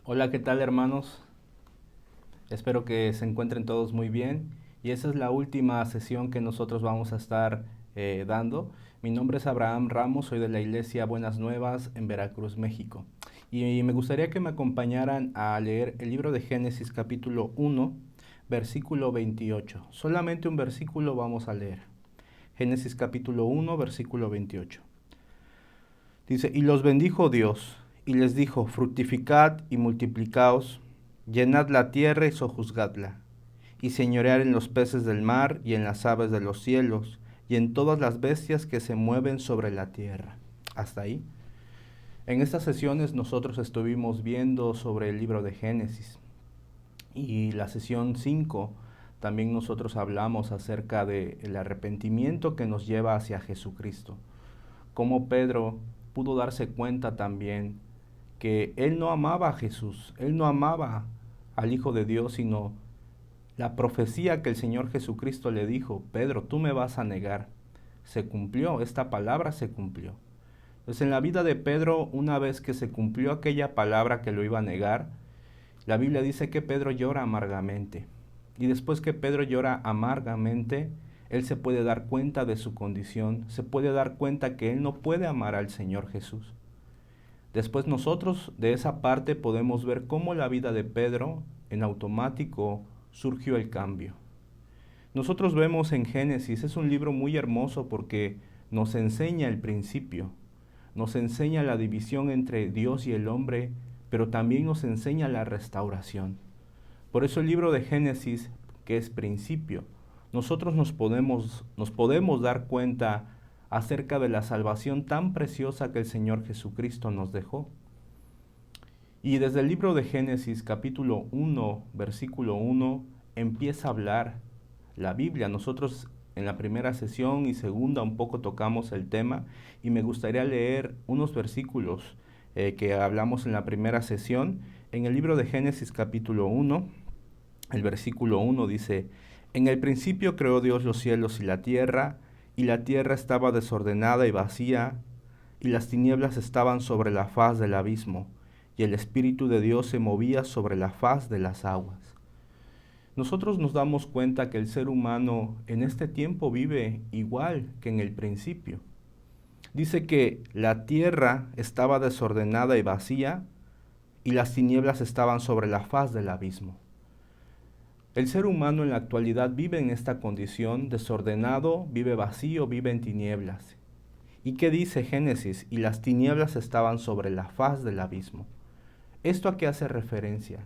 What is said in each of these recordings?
Hola, ¿qué tal hermanos? Espero que se encuentren todos muy bien y esa es la última sesión que nosotros vamos a estar dando. Mi nombre es Abraham Ramos, soy de la Iglesia Buenas Nuevas en Veracruz, México. Y me gustaría que me acompañaran a leer el libro de Génesis capítulo 1, versículo 28. Solamente un versículo vamos a leer. Génesis capítulo 1, versículo 28. Dice, y los bendijo Dios, y les dijo, fructificad y multiplicaos, llenad la tierra y sojuzgadla, y señorear en los peces del mar y en las aves de los cielos, y en todas las bestias que se mueven sobre la tierra. Hasta ahí. En estas sesiones nosotros estuvimos viendo sobre el libro de Génesis, y la sesión 5 también nosotros hablamos acerca del arrepentimiento que nos lleva hacia Jesucristo. Cómo Pedro pudo darse cuenta también que él no amaba a Jesús, él no amaba al Hijo de Dios, sino la profecía que el Señor Jesucristo le dijo, Pedro, tú me vas a negar. Se cumplió, esta palabra se cumplió. Entonces en la vida de Pedro, una vez que se cumplió aquella palabra que lo iba a negar, la Biblia dice que Pedro llora amargamente. Y después que Pedro llora amargamente, él se puede dar cuenta de su condición, se puede dar cuenta que él no puede amar al Señor Jesús. Después nosotros de esa parte podemos ver cómo la vida de Pedro en automático surgió el cambio. Nosotros vemos en Génesis, es un libro muy hermoso porque nos enseña el principio, nos enseña la división entre Dios y el hombre, pero también nos enseña la restauración. Por eso el libro de Génesis, que es principio, nosotros nos podemos dar cuenta acerca de la salvación tan preciosa que el Señor Jesucristo nos dejó. Y desde el libro de Génesis capítulo 1, versículo 1, empieza a hablar la Biblia. Nosotros en la primera sesión y segunda un poco tocamos el tema y me gustaría leer unos versículos que hablamos en la primera sesión. En el libro de Génesis capítulo 1, el versículo 1 dice, en el principio creó Dios los cielos y la tierra estaba desordenada y vacía, y las tinieblas estaban sobre la faz del abismo, y el Espíritu de Dios se movía sobre la faz de las aguas. Nosotros nos damos cuenta que el ser humano en este tiempo vive igual que en el principio. Dice que la tierra estaba desordenada y vacía, y las tinieblas estaban sobre la faz del abismo. El ser humano en la actualidad vive en esta condición desordenado, vive vacío, vive en tinieblas. ¿Y qué dice Génesis? Y las tinieblas estaban sobre la faz del abismo. ¿Esto a qué hace referencia?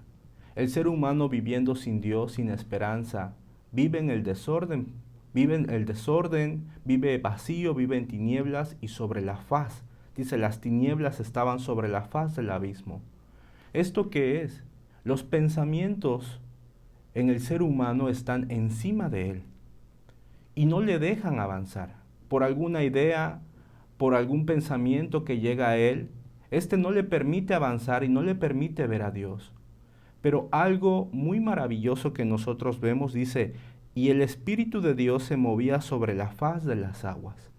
El ser humano viviendo sin Dios, sin esperanza, vive en el desorden, vive vacío, vive en tinieblas y sobre la faz. Dice, las tinieblas estaban sobre la faz del abismo. ¿Esto qué es? Los pensamientos en el ser humano están encima de él y no le dejan avanzar. Por alguna idea, por algún pensamiento que llega a él, este no le permite avanzar y no le permite ver a Dios. Pero algo muy maravilloso que nosotros vemos dice, y el Espíritu de Dios se movía sobre la faz de las aguas.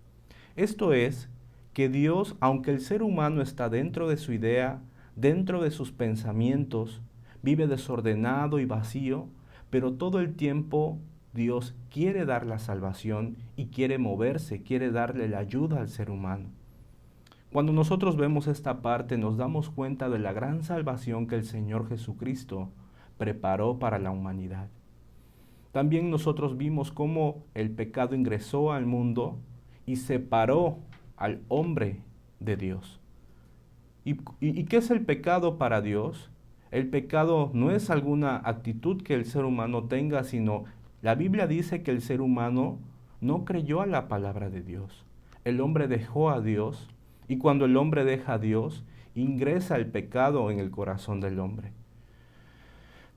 Esto es, que Dios, aunque el ser humano está dentro de su idea, dentro de sus pensamientos, vive desordenado y vacío, pero todo el tiempo Dios quiere dar la salvación y quiere moverse, quiere darle la ayuda al ser humano. Cuando nosotros vemos esta parte nos damos cuenta de la gran salvación que el Señor Jesucristo preparó para la humanidad. También nosotros vimos cómo el pecado ingresó al mundo y separó al hombre de Dios. ¿Y qué es el pecado para Dios? El pecado no es alguna actitud que el ser humano tenga, sino la Biblia dice que el ser humano no creyó a la palabra de Dios. El hombre dejó a Dios y cuando el hombre deja a Dios, ingresa el pecado en el corazón del hombre.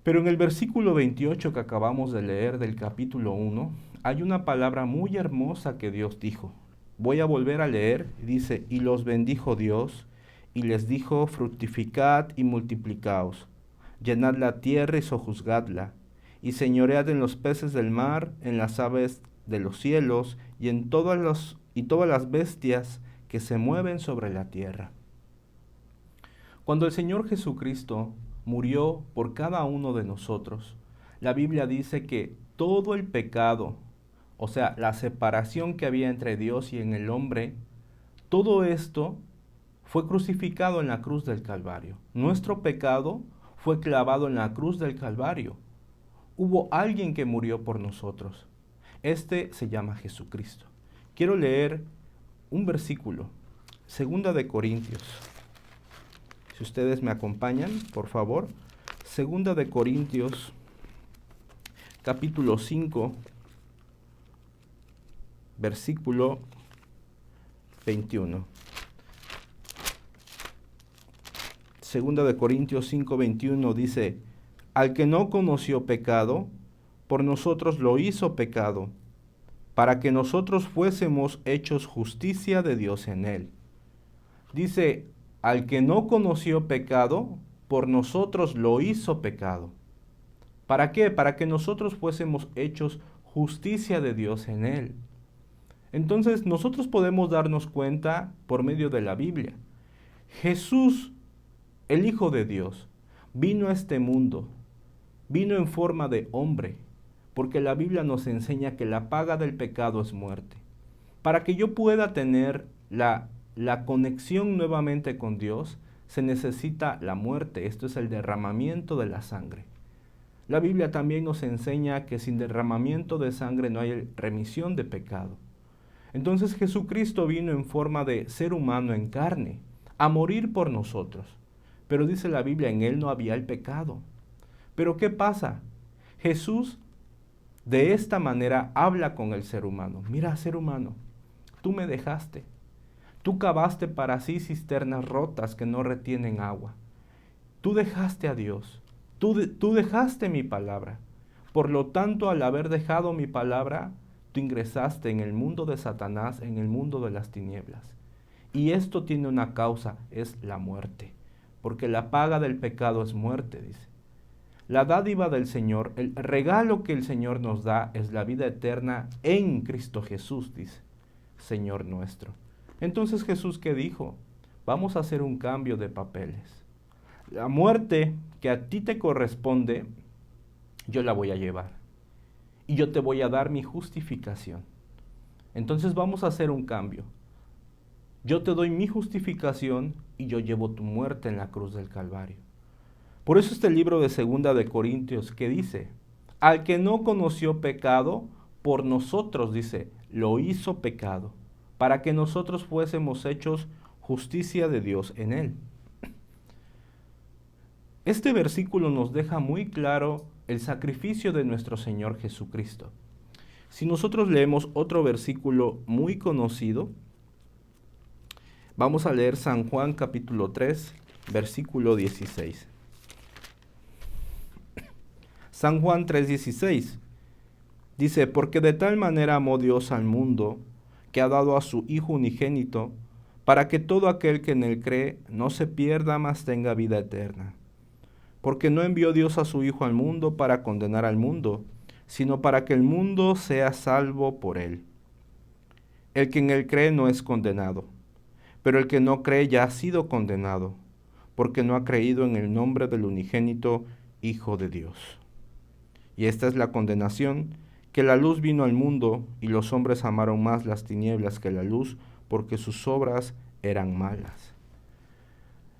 Pero en el versículo 28 que acabamos de leer del capítulo 1, hay una palabra muy hermosa que Dios dijo. Voy a volver a leer, dice, y los bendijo Dios, y les dijo, fructificad y multiplicaos, llenad la tierra y sojuzgadla, y señoread en los peces del mar, en las aves de los cielos, y en todas las bestias que se mueven sobre la tierra. Cuando el Señor Jesucristo murió por cada uno de nosotros, la Biblia dice que todo el pecado, o sea, la separación que había entre Dios y en el hombre, todo esto fue crucificado en la cruz del Calvario. Nuestro pecado fue clavado en la cruz del Calvario. Hubo alguien que murió por nosotros. Este se llama Jesucristo. Quiero leer un versículo, 2 Corintios. Si ustedes me acompañan, por favor. 2 Corintios, capítulo 5, versículo 21. 2 Corintios 5:21 dice, al que no conoció pecado, por nosotros lo hizo pecado, para que nosotros fuésemos hechos justicia de Dios en él. Dice, al que no conoció pecado, por nosotros lo hizo pecado. ¿Para qué? Para que nosotros fuésemos hechos justicia de Dios en él. Entonces nosotros podemos darnos cuenta por medio de la Biblia. Jesús, el Hijo de Dios, vino a este mundo, vino en forma de hombre, porque la Biblia nos enseña que la paga del pecado es muerte. Para que yo pueda tener la conexión nuevamente con Dios, se necesita la muerte, esto es el derramamiento de la sangre. La Biblia también nos enseña que sin derramamiento de sangre no hay remisión de pecado. Entonces Jesucristo vino en forma de ser humano en carne, a morir por nosotros. Pero dice la Biblia, en él no había el pecado. Pero ¿qué pasa? Jesús de esta manera habla con el ser humano. Mira, ser humano, tú me dejaste. Tú cavaste para sí cisternas rotas que no retienen agua. Tú dejaste a Dios. Tú dejaste mi palabra. Por lo tanto, al haber dejado mi palabra, tú ingresaste en el mundo de Satanás, en el mundo de las tinieblas. Y esto tiene una causa, es la muerte. Porque la paga del pecado es muerte, dice. La dádiva del Señor, el regalo que el Señor nos da es la vida eterna en Cristo Jesús, dice, Señor nuestro. Entonces Jesús, ¿qué dijo? Vamos a hacer un cambio de papeles. La muerte que a ti te corresponde, yo la voy a llevar. Y yo te voy a dar mi justificación. Entonces vamos a hacer un cambio. Yo te doy mi justificación y yo llevo tu muerte en la cruz del Calvario. Por eso este libro de 2 Corintios que dice, al que no conoció pecado, por nosotros, dice, lo hizo pecado, para que nosotros fuésemos hechos justicia de Dios en él. Este versículo nos deja muy claro el sacrificio de nuestro Señor Jesucristo. Si nosotros leemos otro versículo muy conocido, vamos a leer San Juan capítulo 3, versículo 16. San Juan 3:16 dice, porque de tal manera amó Dios al mundo, que ha dado a su Hijo unigénito, para que todo aquel que en él cree no se pierda, mas tenga vida eterna. Porque no envió Dios a su Hijo al mundo para condenar al mundo, sino para que el mundo sea salvo por él. El que en él cree no es condenado, pero el que no cree ya ha sido condenado, porque no ha creído en el nombre del unigénito Hijo de Dios. Y esta es la condenación, que la luz vino al mundo, y los hombres amaron más las tinieblas que la luz, porque sus obras eran malas.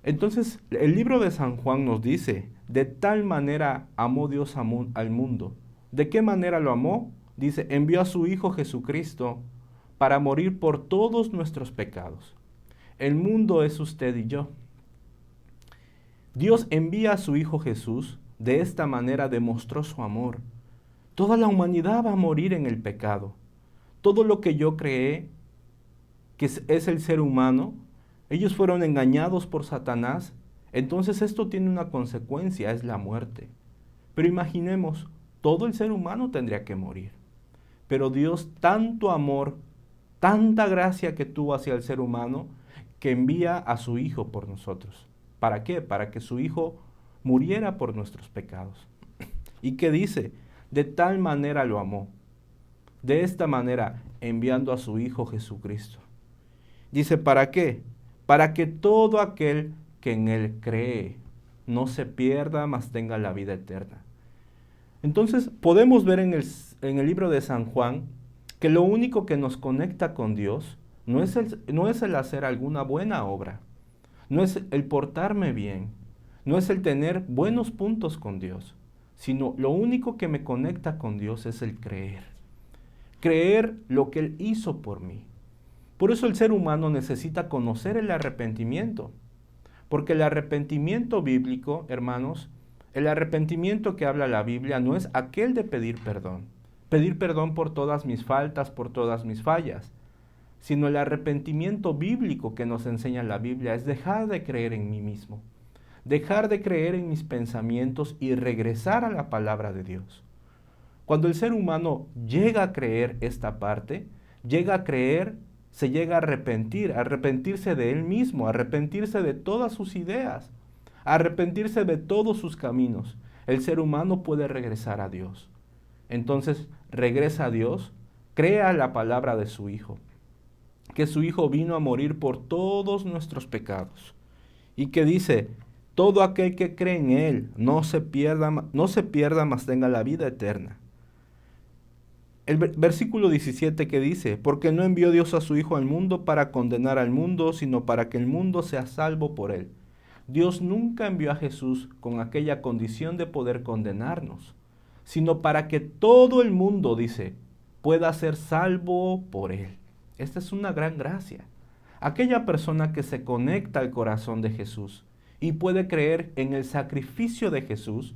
Entonces, el libro de San Juan nos dice, de tal manera amó Dios al mundo. ¿De qué manera lo amó? Dice, envió a su Hijo Jesucristo para morir por todos nuestros pecados. El mundo es usted y yo. Dios envía a su Hijo Jesús, de esta manera demostró su amor. Toda la humanidad va a morir en el pecado. Todo lo que yo creé, que es el ser humano, ellos fueron engañados por Satanás. Entonces esto tiene una consecuencia, es la muerte. Pero imaginemos, todo el ser humano tendría que morir. Pero Dios, tanto amor, tanta gracia que tuvo hacia el ser humano, que envía a su Hijo por nosotros. ¿Para qué? Para que su Hijo muriera por nuestros pecados. ¿Y qué dice? De tal manera lo amó. De esta manera, enviando a su Hijo Jesucristo. Dice, ¿para qué? Para que todo aquel que en Él cree no se pierda, mas tenga la vida eterna. Entonces podemos ver en el libro de San Juan que lo único que nos conecta con Dios no es el hacer alguna buena obra, no es el portarme bien, no es el tener buenos puntos con Dios, sino lo único que me conecta con Dios es el creer. Creer lo que Él hizo por mí. Por eso el ser humano necesita conocer el arrepentimiento. Porque el arrepentimiento bíblico, hermanos, el arrepentimiento que habla la Biblia no es aquel de pedir perdón. Pedir perdón por todas mis faltas, por todas mis fallas. Sino el arrepentimiento bíblico que nos enseña la Biblia es dejar de creer en mí mismo. Dejar de creer en mis pensamientos y regresar a la palabra de Dios. Cuando el ser humano llega a creer esta parte, llega a creer, se llega a arrepentirse de él mismo, arrepentirse de todas sus ideas, arrepentirse de todos sus caminos. El ser humano puede regresar a Dios. Entonces regresa a Dios, crea la palabra de su Hijo, que su Hijo vino a morir por todos nuestros pecados. Y que dice, todo aquel que cree en Él no se pierda, mas tenga la vida eterna. El versículo 17 que dice, porque no envió Dios a su Hijo al mundo para condenar al mundo, sino para que el mundo sea salvo por Él. Dios nunca envió a Jesús con aquella condición de poder condenarnos, sino para que todo el mundo, dice, pueda ser salvo por Él. Esta es una gran gracia. Aquella persona que se conecta al corazón de Jesús y puede creer en el sacrificio de Jesús,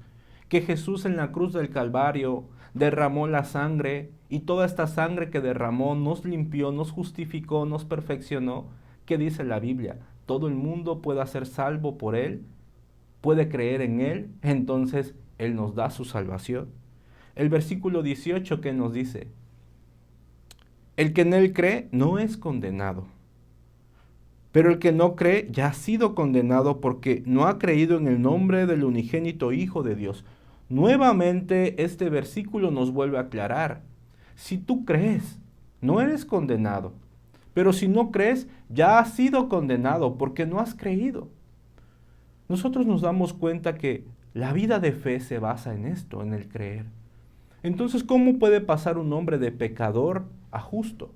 que Jesús en la cruz del Calvario derramó la sangre y toda esta sangre que derramó nos limpió, nos justificó, nos perfeccionó. ¿Qué dice la Biblia? Todo el mundo pueda ser salvo por Él, puede creer en Él, entonces Él nos da su salvación. El versículo 18 que nos dice, el que en Él cree no es condenado, pero el que no cree ya ha sido condenado porque no ha creído en el nombre del unigénito Hijo de Dios. Nuevamente este versículo nos vuelve a aclarar, si tú crees, no eres condenado, pero si no crees, ya has sido condenado porque no has creído. Nosotros nos damos cuenta que la vida de fe se basa en esto, en el creer. Entonces, ¿cómo puede pasar un hombre de pecador a justo?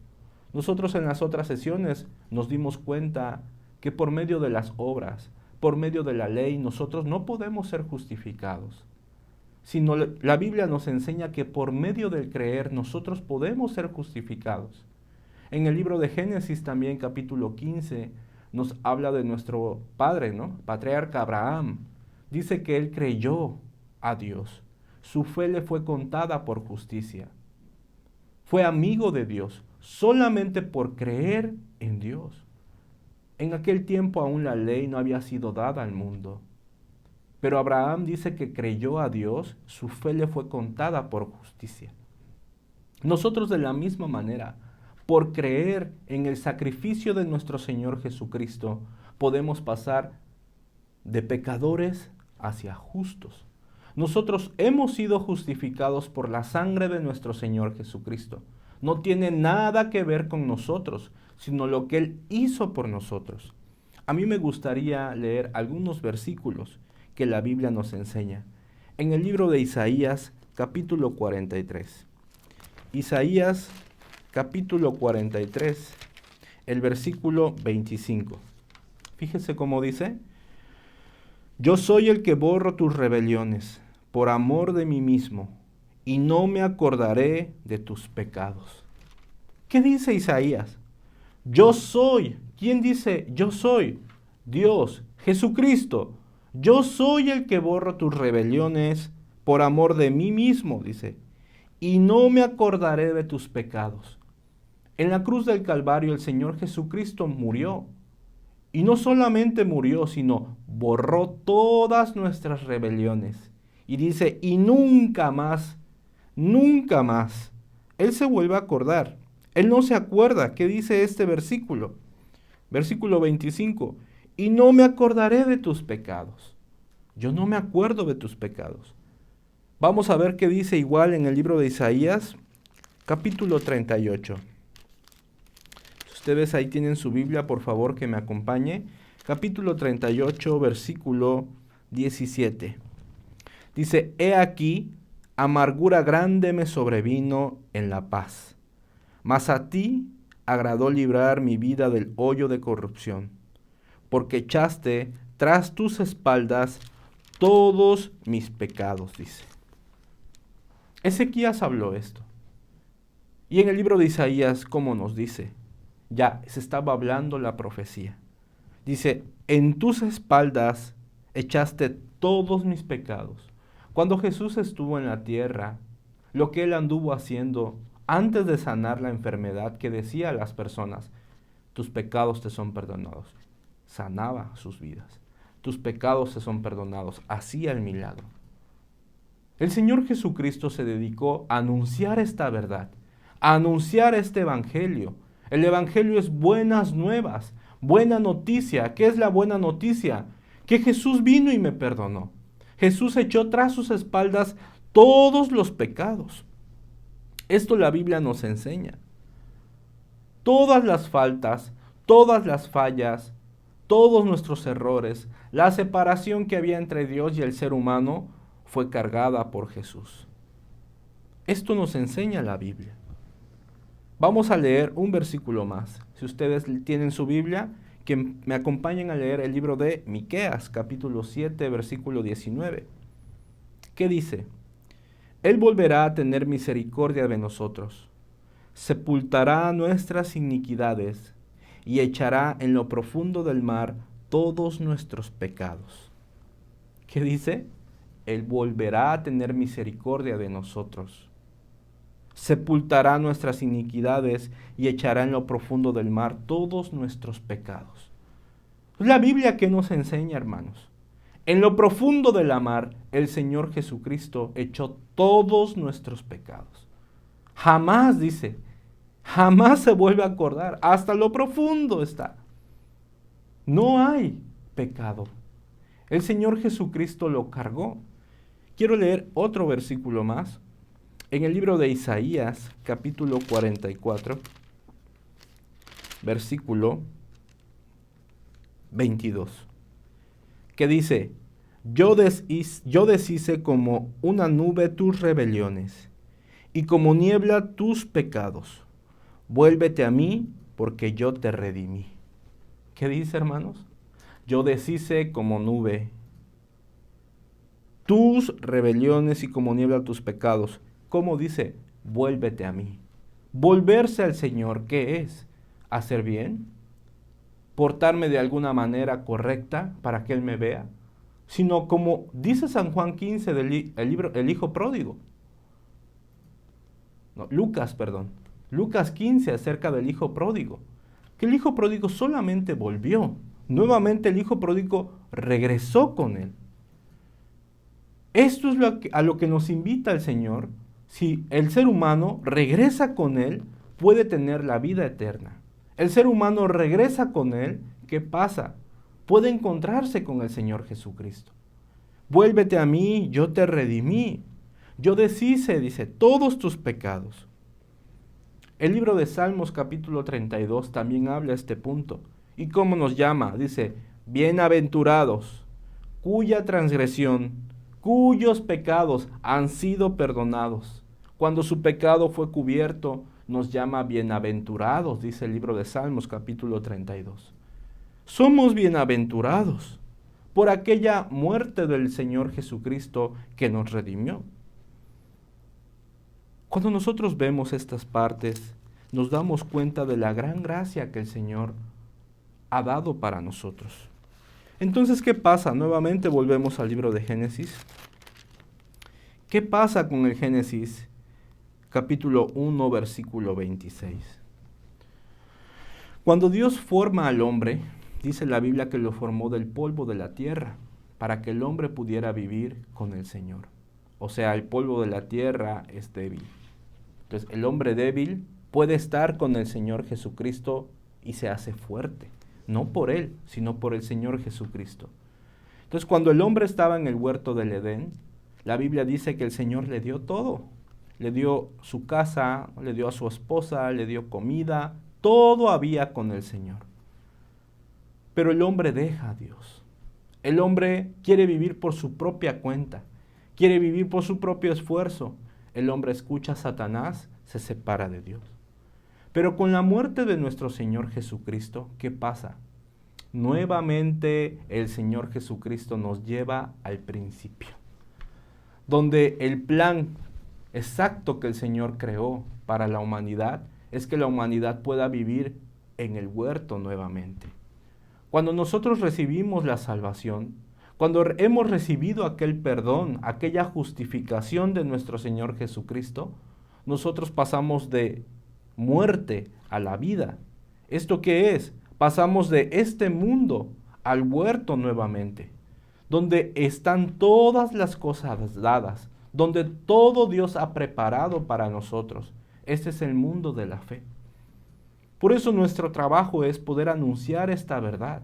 Nosotros en las otras sesiones nos dimos cuenta que por medio de las obras, por medio de la ley, nosotros no podemos ser justificados, sino la Biblia nos enseña que por medio del creer nosotros podemos ser justificados. En el libro de Génesis también, capítulo 15, nos habla de nuestro padre, ¿no? Patriarca Abraham. Dice que él creyó a Dios. Su fe le fue contada por justicia. Fue amigo de Dios solamente por creer en Dios. En aquel tiempo aún la ley no había sido dada al mundo. Pero Abraham dice que creyó a Dios, su fe le fue contada por justicia. Nosotros de la misma manera, por creer en el sacrificio de nuestro Señor Jesucristo, podemos pasar de pecadores hacia justos. Nosotros hemos sido justificados por la sangre de nuestro Señor Jesucristo. No tiene nada que ver con nosotros, sino lo que Él hizo por nosotros. A mí me gustaría leer algunos versículos que la Biblia nos enseña. En el libro de Isaías, capítulo 43. Isaías, capítulo 43, el versículo 25. Fíjese cómo dice, yo soy el que borro tus rebeliones por amor de mí mismo, y no me acordaré de tus pecados. ¿Qué dice Isaías? Yo soy. ¿Quién dice yo soy? Dios, Jesucristo. Yo soy el que borro tus rebeliones por amor de mí mismo, dice, y no me acordaré de tus pecados. En la cruz del Calvario el Señor Jesucristo murió. Y no solamente murió, sino borró todas nuestras rebeliones. Y dice, y nunca más, Él se vuelve a acordar. Él no se acuerda. ¿Qué dice este versículo? Versículo 25. Y no me acordaré de tus pecados. Yo no me acuerdo de tus pecados. Vamos a ver qué dice igual en el libro de Isaías, capítulo 38. Si ustedes ahí tienen su Biblia, por favor que me acompañe. capítulo 38, versículo 17. Dice, he aquí, amargura grande me sobrevino en la paz, mas a ti agradó librar mi vida del hoyo de corrupción, porque echaste tras tus espaldas todos mis pecados, dice. Ezequías habló esto. Y en el libro de Isaías, ¿cómo nos dice? Ya se estaba hablando la profecía. Dice, en tus espaldas echaste todos mis pecados. Cuando Jesús estuvo en la tierra, lo que él anduvo haciendo antes de sanar la enfermedad, que decía a las personas, tus pecados te son perdonados. Sanaba sus vidas. Tus pecados te son perdonados. Hacía el milagro. El Señor Jesucristo se dedicó a anunciar esta verdad, a anunciar este evangelio. El evangelio es buenas nuevas, buena noticia. ¿Qué es la buena noticia? Que Jesús vino y me perdonó. Jesús echó tras sus espaldas todos los pecados. Esto la Biblia nos enseña. Todas las faltas, todas las fallas, todos nuestros errores, la separación que había entre Dios y el ser humano fue cargada por Jesús. Esto nos enseña la Biblia. Vamos a leer un versículo más. Si ustedes tienen su Biblia, que me acompañen a leer el libro de Miqueas, capítulo 7, versículo 19. ¿Qué dice? Él volverá a tener misericordia de nosotros, sepultará nuestras iniquidades y echará en lo profundo del mar todos nuestros pecados. ¿Qué dice? Él volverá a tener misericordia de nosotros, sepultará nuestras iniquidades y echará en lo profundo del mar todos nuestros pecados. La Biblia, ¿qué nos enseña, hermanos? En lo profundo de la mar, el Señor Jesucristo echó todos nuestros pecados. Jamás, dice, jamás se vuelve a acordar. Hasta lo profundo está. No hay pecado. El Señor Jesucristo lo cargó. Quiero leer otro versículo más. En el libro de Isaías, capítulo 44, versículo 22, que dice, yo deshice como una nube tus rebeliones, y como niebla tus pecados. Vuélvete a mí, porque yo te redimí. ¿Qué dice, hermanos? Yo deshice como nube tus rebeliones y como niebla tus pecados. ¿Cómo dice? Vuélvete a mí. Volverse al Señor, ¿qué es? ¿Hacer bien? ¿Portarme de alguna manera correcta para que Él me vea? Sino como dice San Juan 15 del libro El Hijo Pródigo. No, Lucas 15 acerca del Hijo Pródigo. Que el Hijo Pródigo solamente volvió. Nuevamente el Hijo Pródigo regresó con Él. Esto es a lo que nos invita el Señor. Si el ser humano regresa con Él, puede tener la vida eterna. El ser humano regresa con Él, ¿qué pasa? Puede encontrarse con el Señor Jesucristo. Vuélvete a mí, yo te redimí. Yo deshice, dice, todos tus pecados. El libro de Salmos capítulo 32 también habla de este punto. ¿Y cómo nos llama? Dice, bienaventurados, cuya transgresión, cuyos pecados han sido perdonados. Cuando su pecado fue cubierto, nos llama bienaventurados, dice el libro de Salmos capítulo 32. Somos bienaventurados por aquella muerte del Señor Jesucristo que nos redimió. Cuando nosotros vemos estas partes, nos damos cuenta de la gran gracia que el Señor ha dado para nosotros. Entonces, ¿qué pasa? Nuevamente volvemos al libro de Génesis. ¿Qué pasa con el Génesis capítulo 1, versículo 26? Cuando Dios forma al hombre, dice la Biblia que lo formó del polvo de la tierra, para que el hombre pudiera vivir con el Señor. O sea, el polvo de la tierra es débil. Entonces, el hombre débil puede estar con el Señor Jesucristo y se hace fuerte. No por Él, sino por el Señor Jesucristo. Entonces, cuando el hombre estaba en el huerto del Edén, la Biblia dice que el Señor le dio todo. Le dio su casa, le dio a su esposa, le dio comida, todo había con el Señor. Pero el hombre deja a Dios. El hombre quiere vivir por su propia cuenta, quiere vivir por su propio esfuerzo. El hombre escucha a Satanás, se separa de Dios. Pero con la muerte de nuestro Señor Jesucristo, ¿qué pasa? Nuevamente el Señor Jesucristo nos lleva al principio, donde el plan exacto que el Señor creó para la humanidad es que la humanidad pueda vivir en el huerto nuevamente. Cuando nosotros recibimos la salvación, cuando hemos recibido aquel perdón, aquella justificación de nuestro Señor Jesucristo, nosotros pasamos de muerte a la vida. ¿Esto qué es? Pasamos de este mundo al huerto nuevamente, donde están todas las cosas dadas, donde todo Dios ha preparado para nosotros. Este es el mundo de la fe. Por eso nuestro trabajo es poder anunciar esta verdad,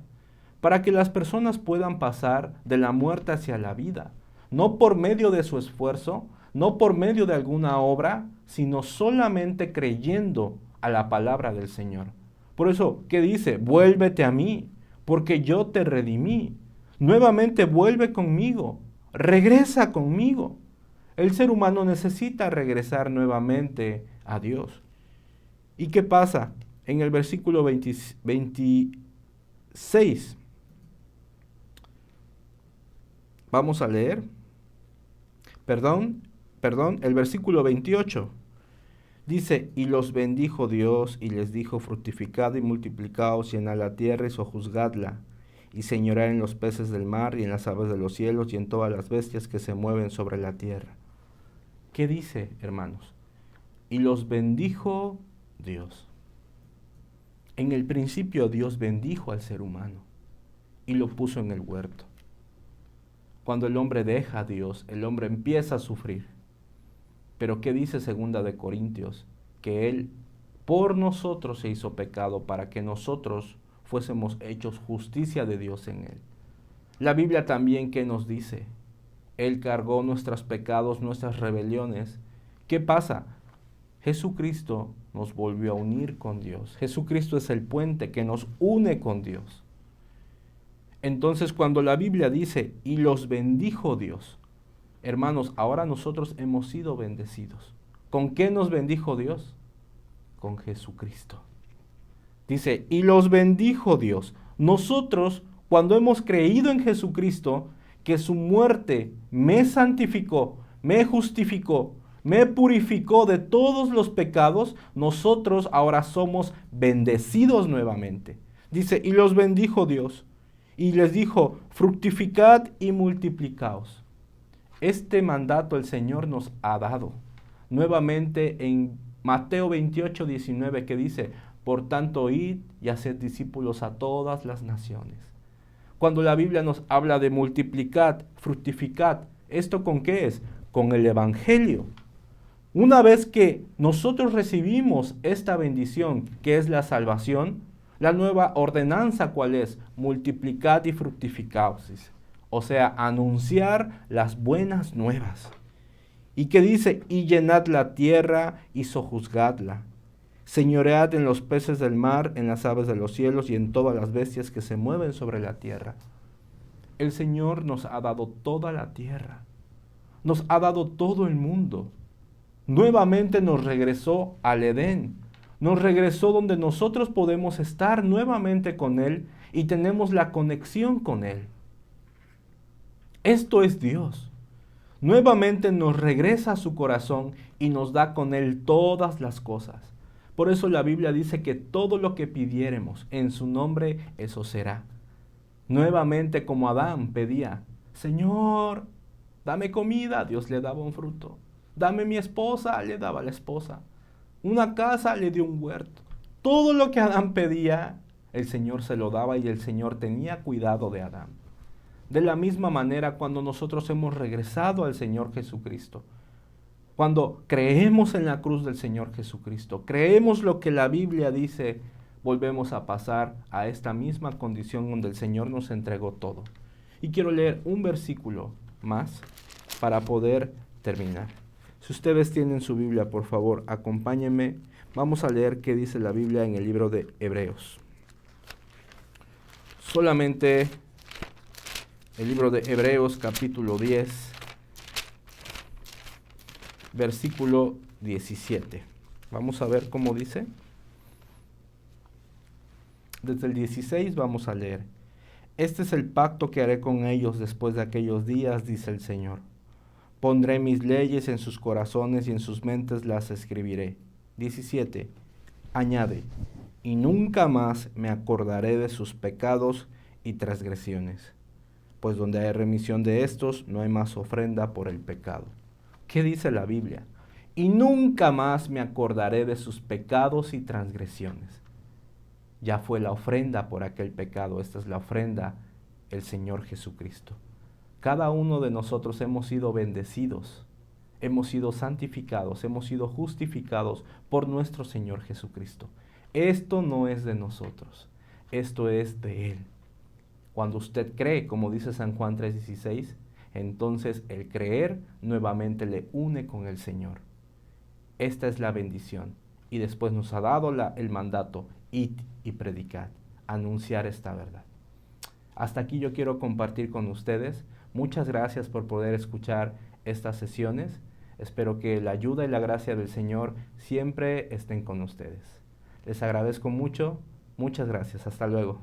para que las personas puedan pasar de la muerte hacia la vida, no por medio de su esfuerzo, no por medio de alguna obra, sino solamente creyendo a la palabra del Señor. Por eso, ¿qué dice? Vuélvete a mí, porque yo te redimí. Nuevamente vuelve conmigo, regresa conmigo. El ser humano necesita regresar nuevamente a Dios. ¿Y qué pasa? En el versículo 26, vamos a leer, el versículo 28. Dice, y los bendijo Dios y les dijo, fructificad y multiplicaos, llenad la tierra y sojuzgadla, y señoread en los peces del mar y en las aves de los cielos y en todas las bestias que se mueven sobre la tierra. ¿Qué dice, hermanos? Y los bendijo Dios. En el principio Dios bendijo al ser humano y lo puso en el huerto. Cuando el hombre deja a Dios, el hombre empieza a sufrir. Pero ¿qué dice 2 de Corintios? Que Él por nosotros se hizo pecado para que nosotros fuésemos hechos justicia de Dios en Él. La Biblia también, ¿qué nos dice? Él cargó nuestros pecados, nuestras rebeliones. ¿Qué pasa? Jesucristo nos volvió a unir con Dios. Jesucristo es el puente que nos une con Dios. Entonces, cuando la Biblia dice, y los bendijo Dios, hermanos, ahora nosotros hemos sido bendecidos. ¿Con qué nos bendijo Dios? Con Jesucristo. Dice, y los bendijo Dios. Nosotros, cuando hemos creído en Jesucristo, que su muerte me santificó, me justificó, me purificó de todos los pecados, nosotros ahora somos bendecidos nuevamente. Dice, y los bendijo Dios, y les dijo, fructificad y multiplicaos. Este mandato el Señor nos ha dado. Nuevamente en Mateo 28, 19, que dice, por tanto, id y haced discípulos a todas las naciones. Cuando la Biblia nos habla de multiplicad, fructificad, ¿esto con qué es? Con el Evangelio. Una vez que nosotros recibimos esta bendición, que es la salvación, la nueva ordenanza, ¿cuál es? Multiplicad y fructificaos. O sea, anunciar las buenas nuevas. ¿Y qué dice? Y llenad la tierra y sojuzgadla. Señoread en los peces del mar, en las aves de los cielos y en todas las bestias que se mueven sobre la tierra. El Señor nos ha dado toda la tierra. Nos ha dado todo el mundo. Nuevamente nos regresó al Edén. Nos regresó donde nosotros podemos estar nuevamente con Él y tenemos la conexión con Él. Esto es Dios. Nuevamente nos regresa a su corazón y nos da con Él todas las cosas. Por eso la Biblia dice que todo lo que pidiéremos en su nombre, eso será. Nuevamente como Adán pedía, Señor, dame comida, Dios le daba un fruto. Dame mi esposa, le daba la esposa. Una casa, le dio un huerto. Todo lo que Adán pedía, el Señor se lo daba y el Señor tenía cuidado de Adán. De la misma manera, cuando nosotros hemos regresado al Señor Jesucristo, cuando creemos en la cruz del Señor Jesucristo, creemos lo que la Biblia dice, volvemos a pasar a esta misma condición donde el Señor nos entregó todo. Y quiero leer un versículo más para poder terminar. Si ustedes tienen su Biblia, por favor, acompáñenme. Vamos a leer qué dice la Biblia en el libro de Hebreos. solamente el libro de Hebreos capítulo 10, versículo 17. Vamos a ver cómo dice. Desde el 16 vamos a leer. Este es el pacto que haré con ellos después de aquellos días, dice el Señor. Pondré mis leyes en sus corazones y en sus mentes las escribiré. 17. Añade, y nunca más me acordaré de sus pecados y transgresiones, pues donde hay remisión de estos, no hay más ofrenda por el pecado. ¿Qué dice la Biblia? Y nunca más me acordaré de sus pecados y transgresiones. Ya fue la ofrenda por aquel pecado, esta es la ofrenda, el Señor Jesucristo. Cada uno de nosotros hemos sido bendecidos, hemos sido santificados, hemos sido justificados por nuestro Señor Jesucristo. Esto no es de nosotros, esto es de Él. Cuando usted cree, como dice San Juan 3:16, entonces el creer nuevamente le une con el Señor. Esta es la bendición. Y después nos ha dado el mandato, id y predicad, anunciar esta verdad. Hasta aquí yo quiero compartir con ustedes. Muchas gracias por poder escuchar estas sesiones. Espero que la ayuda y la gracia del Señor siempre estén con ustedes. Les agradezco mucho. Muchas gracias. Hasta luego.